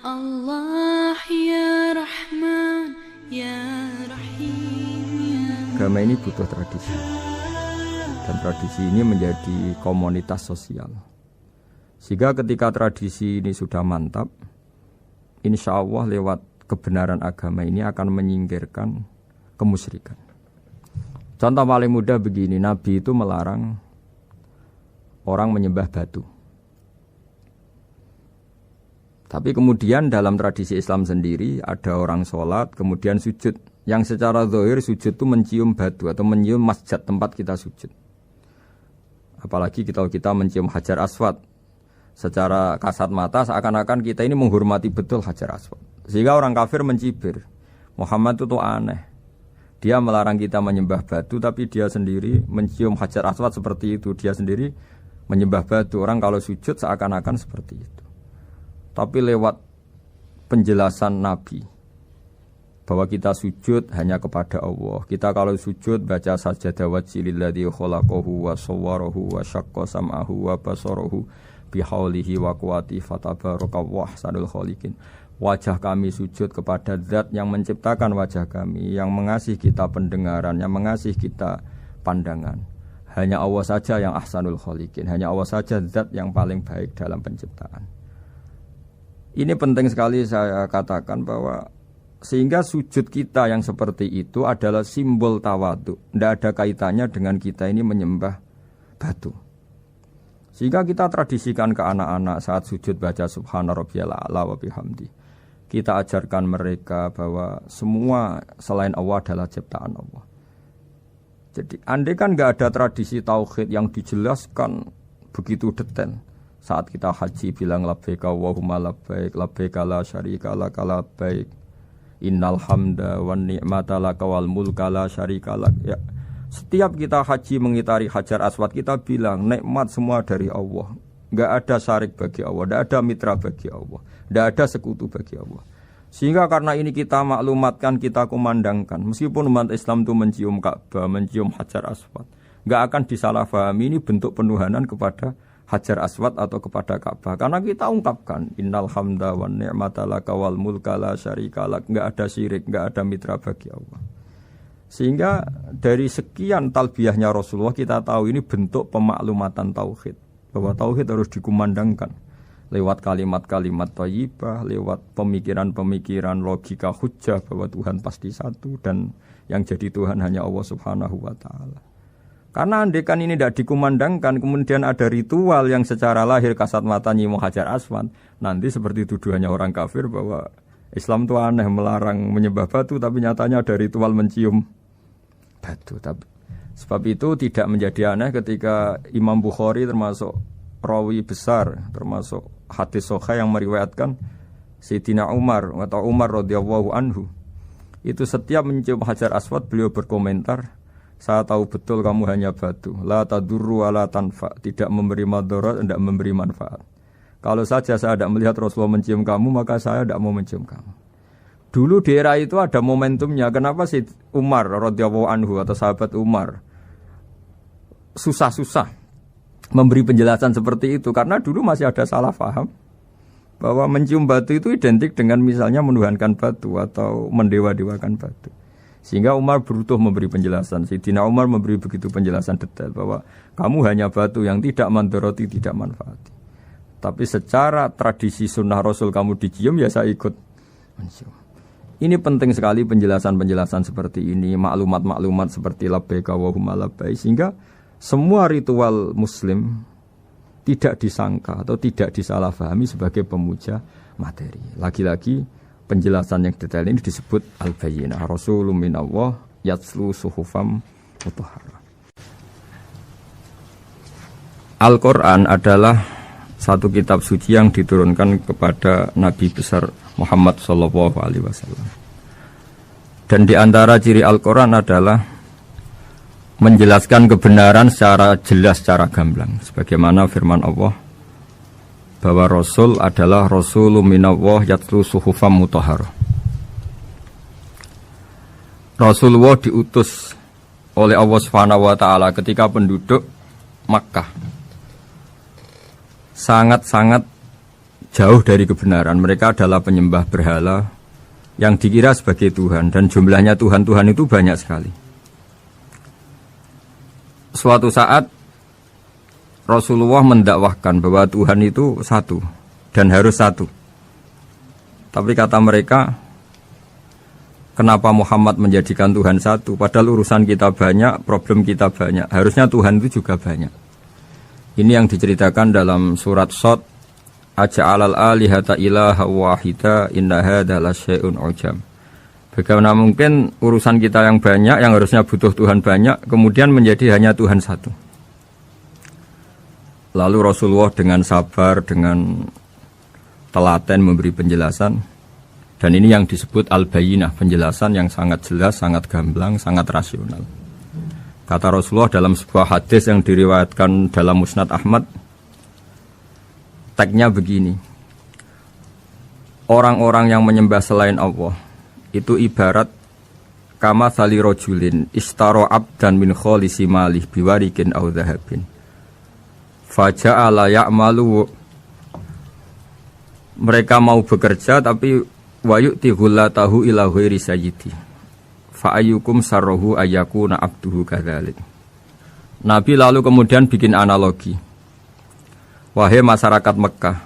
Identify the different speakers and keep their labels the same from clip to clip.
Speaker 1: Allah ya Rahman ya Rahim ya.
Speaker 2: Agama ini butuh tradisi. Dan tradisi ini menjadi komunitas sosial. Sehingga ketika tradisi ini sudah mantap, insya Allah lewat kebenaran agama ini akan menyingkirkan kemusyrikan. Contoh paling mudah begini, Nabi itu melarang orang menyembah batu. Tapi kemudian dalam tradisi Islam sendiri ada orang sholat kemudian sujud. Yang secara zahir sujud itu mencium batu atau mencium masjid tempat kita sujud. Apalagi kita mencium Hajar Aswad. Secara kasat mata seakan-akan kita ini menghormati betul Hajar Aswad. Sehingga orang kafir mencibir. Muhammad itu aneh. Dia melarang kita menyembah batu tapi dia sendiri mencium Hajar Aswad seperti itu. Dia sendiri menyembah batu. Orang kalau sujud seakan-akan seperti itu. Tapi lewat penjelasan Nabi bahwa kita sujud hanya kepada Allah. Kita kalau sujud baca sajadah wajhililladzi khalaqahu wa sawwarahu wa syaqqa sam'ahu wa basarahu bihaulihi wa quwwati fatabarakallahu ahsanul khaliqin. Wajah kami sujud kepada zat yang menciptakan wajah kami, yang mengasihi kita pendengaran, yang mengasihi kita pandangan. Hanya Allah saja yang ahsanul khaliqin, hanya Allah saja zat yang paling baik dalam penciptaan. Ini penting sekali saya katakan bahwa sehingga sujud kita yang seperti itu adalah simbol tawadhu. Tidak ada kaitannya dengan kita ini menyembah batu. Sehingga kita tradisikan ke anak-anak saat sujud baca subhana rabbiyal a'la wa bihamdi. Kita ajarkan mereka bahwa semua selain Allah adalah ciptaan Allah. Jadi andai kan nggak ada tradisi tauhid yang dijelaskan begitu detail. Saat kita haji bilang labbaik Allahumma labbaik, labbaik la syarika lak labbaik, innal hamda wan ni'mata lak wal mulka la syarika lak. Ya. Setiap kita haji mengitari Hajar Aswad kita bilang nikmat semua dari Allah. Enggak ada syarik bagi Allah, enggak ada mitra bagi Allah, enggak ada sekutu bagi Allah. Sehingga karena ini kita maklumatkan, kita kumandangkan. Meskipun umat Islam itu mencium Ka'bah, mencium Hajar Aswad, enggak akan disalahfahami ini bentuk penuhanan kepada Hajar Aswad atau kepada Ka'bah. Karena kita ungkapkan innal hamda wan ni'mata laka wal mulka la syarika lak. Enggak ada syirik, enggak ada mitra bagi Allah. Sehingga dari sekian talbiyahnya Rasulullah kita tahu ini bentuk pemaklumatan tauhid. Bahwa tauhid harus dikumandangkan lewat kalimat-kalimat thayyibah, lewat pemikiran-pemikiran logika hujjah bahwa Tuhan pasti satu dan yang jadi Tuhan hanya Allah Subhanahu wa taala. Karena andekan ini tidak dikumandangkan, kemudian ada ritual yang secara lahir kasat mata nyium Hajar Aswad, nanti seperti tuduhannya orang kafir bahwa Islam itu aneh melarang menyembah batu, tapi nyatanya ada ritual mencium batu. Sebab itu tidak menjadi aneh ketika Imam Bukhari termasuk rawi besar, termasuk hadis sahih yang meriwayatkan Sayyidina Umar atau Umar radhiyallahu anhu, itu setiap mencium Hajar Aswad beliau berkomentar, saya tahu betul kamu hanya batu. La tadurru wa la tanfa. Tidak memberi madarat, tidak memberi manfaat. Kalau saja saya tidak melihat Rasulullah mencium kamu, maka saya tidak mau mencium kamu. Dulu di era itu ada momentumnya. Kenapa sih Umar radhiyallahu anhu atau sahabat Umar susah-susah memberi penjelasan seperti itu? Karena dulu masih ada salah paham bahwa mencium batu itu identik dengan misalnya menuhankan batu atau mendewa-dewakan batu. Sehingga Umar berutuh memberi penjelasan. Sayyidina Umar memberi begitu penjelasan detail bahwa kamu hanya batu yang tidak mandoroti, tidak manfaati. Tapi secara tradisi sunnah Rasul kamu dicium, ya saya ikut mencium. Ini penting sekali penjelasan-penjelasan seperti ini, maklumat-maklumat seperti labbaik Allahumma labbaik, sehingga semua ritual Muslim tidak disangka atau tidak disalahfahami sebagai pemuja materi. Lagi-lagi penjelasan yang detail ini disebut al-bayyinah, rasulun minallah yatslu suhufam mutahharah. Al-Quran adalah satu kitab suci yang diturunkan kepada Nabi besar Muhammad SAW. Dan di antara ciri Al-Quran adalah menjelaskan kebenaran secara jelas, secara gamblang. Sebagaimana firman Allah bahwa Rasul adalah Rasulun minallah yatlu suhufam mutahharah. Rasulullah diutus oleh Allah Subhanahu wa taala ketika penduduk Makkah sangat-sangat jauh dari kebenaran. Mereka adalah penyembah berhala yang dikira sebagai Tuhan, dan jumlahnya Tuhan-Tuhan itu banyak sekali. Suatu saat Rasulullah mendakwahkan bahwa Tuhan itu satu dan harus satu. Tapi kata mereka, kenapa Muhammad menjadikan Tuhan satu? Padahal urusan kita banyak, problem kita banyak. Harusnya Tuhan itu juga banyak. Ini yang diceritakan dalam surat Shad, Aja'alal alihata ilaha wahida inna hadza lasyai'un ujam. Bagaimana mungkin urusan kita yang banyak, yang harusnya butuh Tuhan banyak, kemudian menjadi hanya Tuhan satu. Lalu Rasulullah dengan sabar, dengan telaten memberi penjelasan. Dan ini yang disebut al-bayyinah, penjelasan yang sangat jelas, sangat gamblang, sangat rasional. Kata Rasulullah dalam sebuah hadis yang diriwayatkan dalam Musnad Ahmad, tagnya begini: orang-orang yang menyembah selain Allah itu ibarat kama sali rojulin istaro abdan min kholisi malih biwarikin au dhahabin faja'ala ya'malu. Mereka mau bekerja tapi wayu'ti ghullatahu ila ghairi sayyidi fa ayyukum sarruhu ayyakuna abduhu kadzalik. Nabi lalu kemudian bikin analogi, wahai masyarakat Mekah,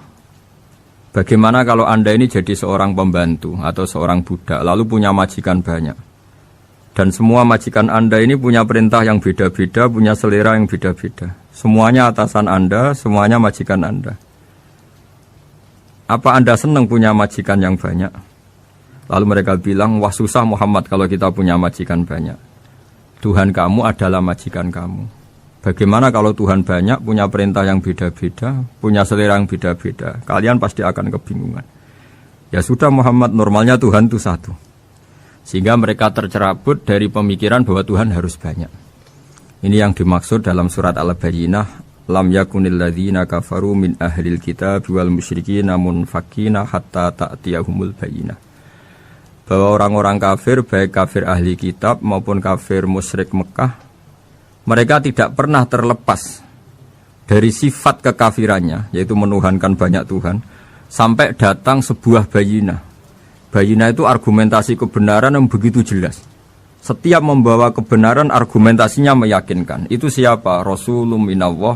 Speaker 2: bagaimana kalau Anda ini jadi seorang pembantu atau seorang budak, lalu punya majikan banyak. Dan semua majikan Anda ini punya perintah yang beda-beda, punya selera yang beda-beda. Semuanya atasan Anda, semuanya majikan Anda. Apa Anda senang punya majikan yang banyak? Lalu mereka bilang, wah susah Muhammad kalau kita punya majikan banyak. Tuhan kamu adalah majikan kamu. Bagaimana kalau Tuhan banyak, punya perintah yang beda-beda, punya selera yang beda-beda? Kalian pasti akan kebingungan. Ya sudah Muhammad, normalnya Tuhan itu satu. Sehingga mereka tercerabut dari pemikiran bahwa Tuhan harus banyak. Ini yang dimaksud dalam surat Al-Bayyinah, lam yakunil ladzina kafaru min ahlil kitab wal musyrikina munfakina hatta ta'tiyahumul bayyinah. Bahwa orang-orang kafir, baik kafir ahli kitab maupun kafir musyrik Mekah, mereka tidak pernah terlepas dari sifat kekafirannya, yaitu menuhankan banyak Tuhan, sampai datang sebuah bayinah. Bayinah itu argumentasi kebenaran yang begitu jelas. Setiap membawa kebenaran, argumentasinya meyakinkan. Itu siapa? Rasulun minallah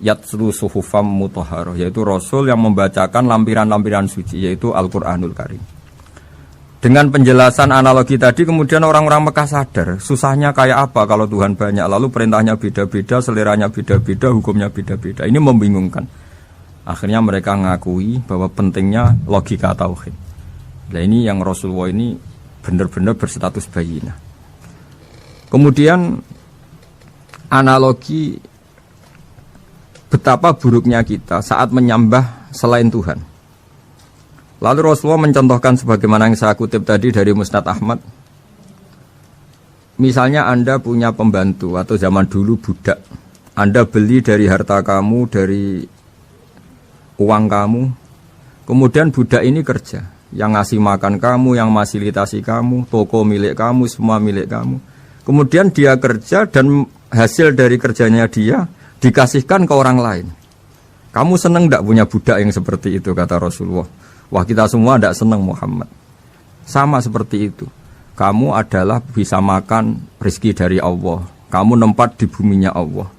Speaker 2: yatslu suhufam mutahharah, yaitu Rasul yang membacakan lampiran-lampiran suci, yaitu Al-Quranul Karim. Dengan penjelasan analogi tadi, kemudian orang-orang Mekah sadar, susahnya kayak apa kalau Tuhan banyak, lalu perintahnya beda-beda, seleranya beda-beda, hukumnya beda-beda. Ini membingungkan. Akhirnya mereka ngakui bahwa pentingnya logika tauhid. Nah ini yang Rasulullah ini benar-benar berstatus bayyinah. Kemudian analogi betapa buruknya kita saat menyembah selain Tuhan. Lalu Rasulullah mencontohkan sebagaimana yang saya kutip tadi dari Musnad Ahmad. Misalnya Anda punya pembantu atau zaman dulu budak. Anda beli dari harta kamu, dari uang kamu. Kemudian budak ini kerja. Yang ngasih makan kamu, yang fasilitasi kamu, toko milik kamu, semua milik kamu. Kemudian dia kerja dan hasil dari kerjanya dia dikasihkan ke orang lain. Kamu senang tidak punya budak yang seperti itu, kata Rasulullah. Wah kita semua tidak senang Muhammad. Sama seperti itu. Kamu adalah bisa makan rezeki dari Allah. Kamu nempat di buminya Allah.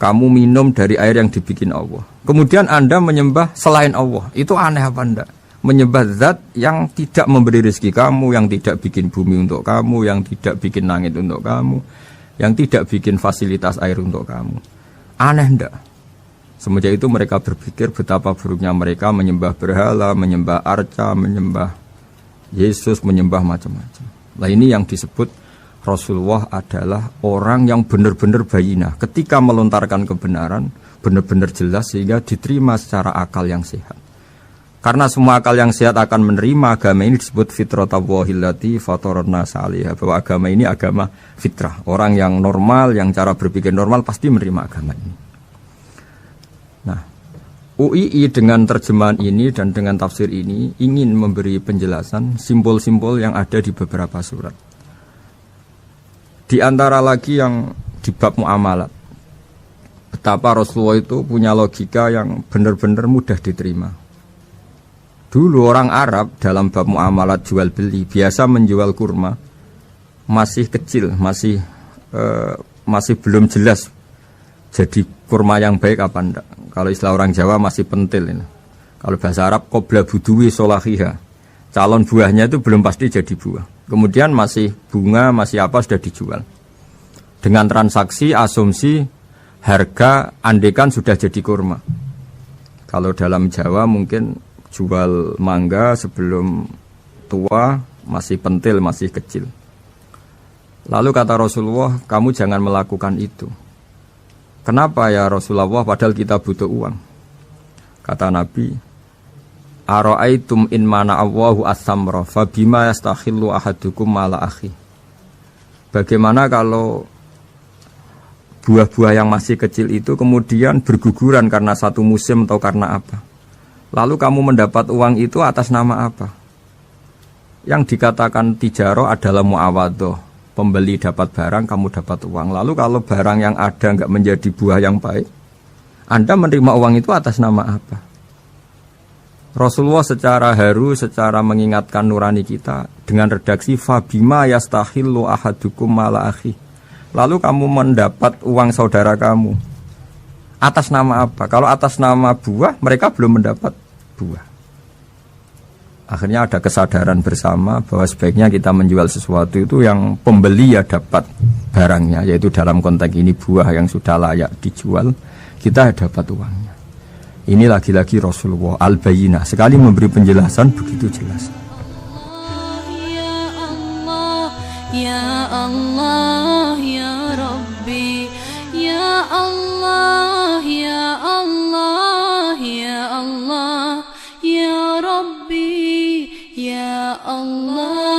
Speaker 2: Kamu minum dari air yang dibikin Allah. Kemudian Anda menyembah selain Allah. Itu aneh apa enggak? Menyembah zat yang tidak memberi rezeki kamu, yang tidak bikin bumi untuk kamu, yang tidak bikin langit untuk kamu, yang tidak bikin fasilitas air untuk kamu. Aneh enggak? Semenjak itu mereka berpikir betapa buruknya mereka menyembah berhala, menyembah arca, menyembah Yesus, menyembah macam-macam. Nah ini yang disebut Rasulullah adalah orang yang benar-benar bayyinah. Ketika melontarkan kebenaran, benar-benar jelas sehingga diterima secara akal yang sehat. Karena semua akal yang sehat akan menerima agama ini disebut fitratallahi fatarana salihah. Bahwa agama ini agama fitrah. Orang yang normal, yang cara berpikir normal pasti menerima agama ini. Nah, UII dengan terjemahan ini dan dengan tafsir ini ingin memberi penjelasan simbol-simbol yang ada di beberapa surat. Di antara lagi yang di bab muamalat, betapa Rasulullah itu punya logika yang benar-benar mudah diterima. Dulu orang Arab dalam bab muamalat jual beli biasa menjual kurma masih kecil, masih belum jelas jadi kurma yang baik apa enggak. Kalau istilah orang Jawa masih pentil ini. Kalau bahasa Arab qobla buduwi solahiha. Calon buahnya itu belum pasti jadi buah. Kemudian masih bunga, masih apa sudah dijual. Dengan transaksi asumsi harga andekan sudah jadi kurma. Kalau dalam Jawa mungkin jual mangga sebelum tua masih pentil, masih kecil. Lalu kata Rasulullah, kamu jangan melakukan itu. Kenapa ya Rasulullah, padahal kita butuh uang? Kata Nabi, ara'aitum in mana Allahu as-samra fa bima yastakhillu ahadukum mala akhi. Bagaimana kalau buah-buah yang masih kecil itu kemudian berguguran karena satu musim atau karena apa? Lalu kamu mendapat uang itu atas nama apa? Yang dikatakan tijaro adalah muawadhah. Pembeli dapat barang, kamu dapat uang. Lalu kalau barang yang ada enggak menjadi buah yang baik, Anda menerima uang itu atas nama apa? Rasulullah secara haru, secara mengingatkan nurani kita dengan redaksi fabima yastahillu ahadukum mala akhi. Lalu kamu mendapat uang saudara kamu atas nama apa? Kalau atas nama buah, mereka belum mendapat buah. Akhirnya ada kesadaran bersama bahwa sebaiknya kita menjual sesuatu itu yang pembeli ya dapat barangnya, yaitu dalam konteks ini buah yang sudah layak dijual, kita dapat uangnya. Ini lagi-lagi Rasulullah al-Bayyinah sekali memberi penjelasan begitu jelas.
Speaker 1: Ya Allah ya Rabbi, ya Allah ya Allah ya Allah ya Rabbi, ya Allah.